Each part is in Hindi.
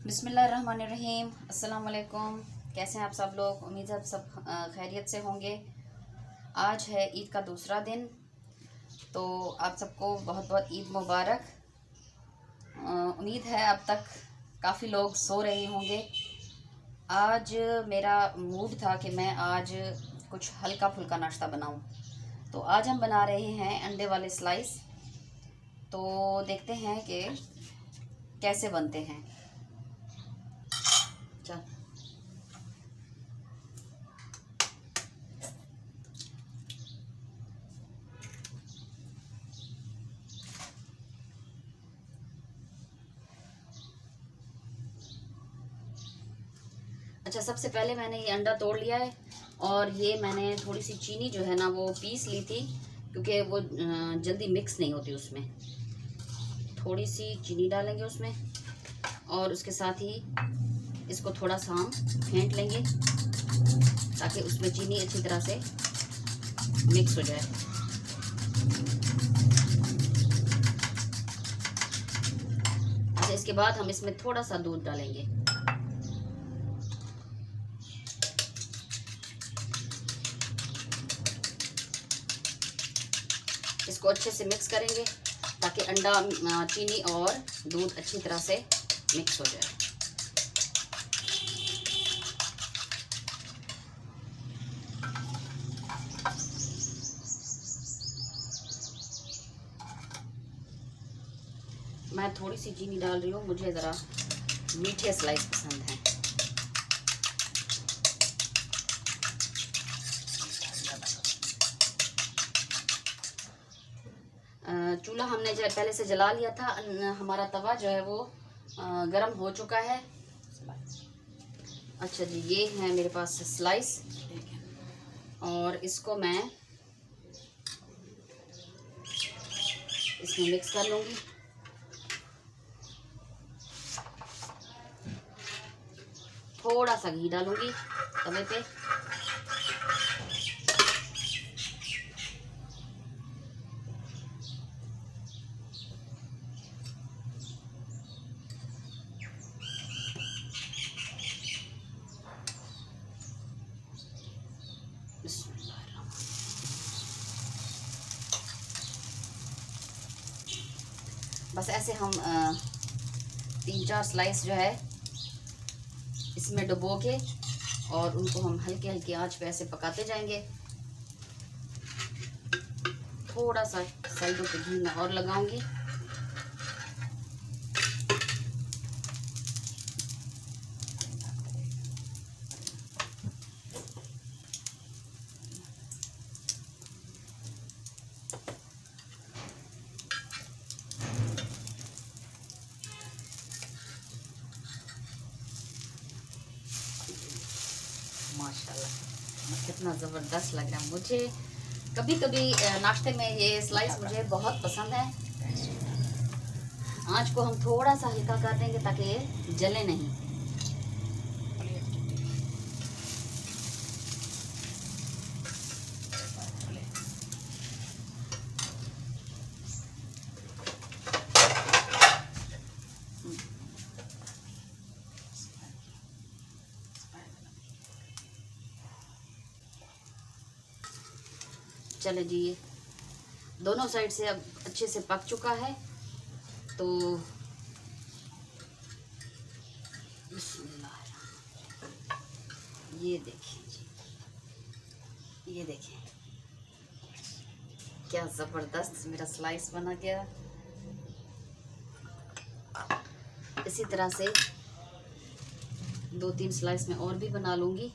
बिस्मिल्लाहिर्रहमानिर्रहीम। अस्सलाम वालेकुम। कैसे हैं आप सब लोग? उम्मीद है आप सब खैरियत से होंगे। आज है ईद का दूसरा दिन, तो आप सबको बहुत बहुत ईद मुबारक। उम्मीद है अब तक काफ़ी लोग सो रहे होंगे। आज मेरा मूड था कि मैं आज कुछ हल्का फुल्का नाश्ता बनाऊं, तो आज हम बना रहे हैं अंडे वाले स्लाइस। तो देखते हैं कि कैसे बनते हैं। चल, अच्छा, सबसे पहले मैंने ये अंडा तोड़ लिया है और ये मैंने थोड़ी सी चीनी जो है ना वो पीस ली थी, क्योंकि वो जल्दी मिक्स नहीं होती उसमें। थोड़ी सी चीनी डालेंगे उसमें और उसके साथ ही इसको थोड़ा सा हम फेंट लेंगे ताकि उसमें चीनी अच्छी तरह से मिक्स हो जाए। अच्छा, इसके बाद हम इसमें थोड़ा सा दूध डालेंगे। इसको अच्छे से मिक्स करेंगे ताकि अंडा, चीनी और दूध अच्छी तरह से मिक्स हो जाए। मैं थोड़ी सी चीनी डाल रही हूँ, मुझे ज़रा मीठे स्लाइस पसंद हैं। चूल्हा हमने पहले से जला लिया था। हमारा तवा जो है वो गरम हो चुका है। अच्छा जी, ये है मेरे पास स्लाइस और इसको मैं इसमें मिक्स कर लूँगी। थोड़ा सा घी डालूँगी तवे पे। बस ऐसे हम 3-4 स्लाइस जो है इसमें डुबो के और उनको हम हल्के हल्के आंच पे ऐसे पकाते जाएंगे। थोड़ा सा साइडों पे घी मैं और लगाऊंगी। माशाल्लाह, कितना ज़बरदस्त लग रहा है मुझे। कभी कभी नाश्ते में ये स्लाइस मुझे बहुत पसंद है। आँच को हम थोड़ा सा हल्का कर देंगे ताकि ये जले नहीं। चले जी, ये दोनों साइड से अब अच्छे से पक चुका है। तो ये देखिए जी, ये देखिए क्या ज़बरदस्त मेरा स्लाइस बना गया। इसी तरह से 2-3 स्लाइस में और भी बना लूँगी।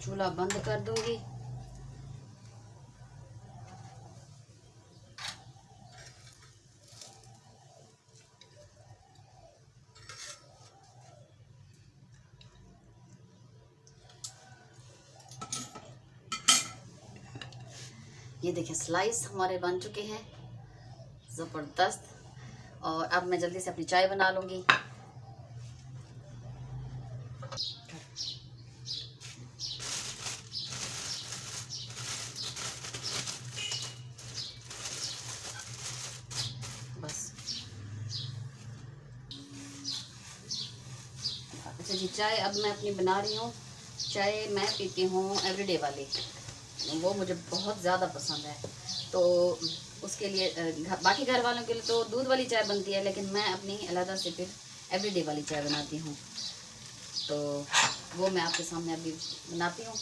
चूल्हा बंद कर दूंगी। ये देखिए स्लाइस हमारे बन चुके हैं ज़बरदस्त। और अब मैं जल्दी से अपनी चाय बना लूँगी। बस अच्छा जी, चाय अब मैं अपनी बना रही हूँ। चाय मैं पीती हूँ एवरीडे वाली, वो मुझे बहुत ज़्यादा पसंद है। तो उसके लिए बाकी घर वालों के लिए तो दूध वाली चाय बनती है, लेकिन मैं अपनी अलग से फिर एवरीडे वाली चाय बनाती हूँ। तो वो मैं आपके सामने अभी बनाती हूँ।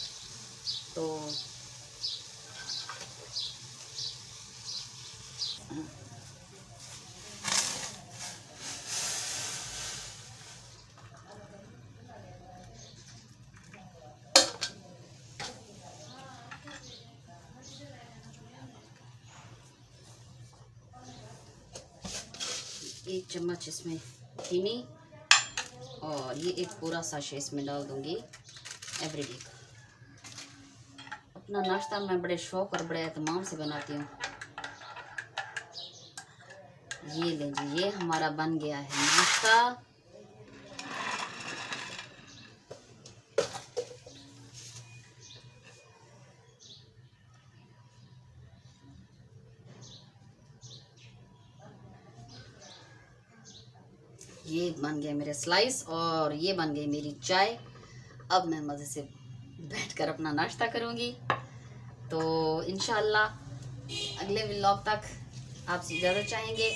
तो एक चम्मच इसमें चीनी और ये एक पूरा साशे इसमें डाल दूंगी एवरीडे का। अपना नाश्ता मैं बड़े शौक और बड़े एहतमाम से बनाती हूँ। ये लीजिए, ये हमारा बन गया है नाश्ता। ये बन गए मेरे स्लाइस और ये बन गई मेरी चाय। अब मैं मज़े से बैठकर अपना नाश्ता करूँगी। तो इंशाल्लाह अगले व्लॉग तक आपसे इजाज़त चाहेंगे।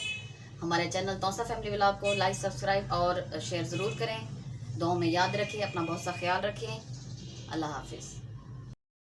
हमारे चैनल तौसा फैमिली व्लॉग को लाइक, सब्सक्राइब और शेयर ज़रूर करें। दुआ में याद रखें, अपना बहुत सा ख्याल रखें। अल्लाह हाफिज़।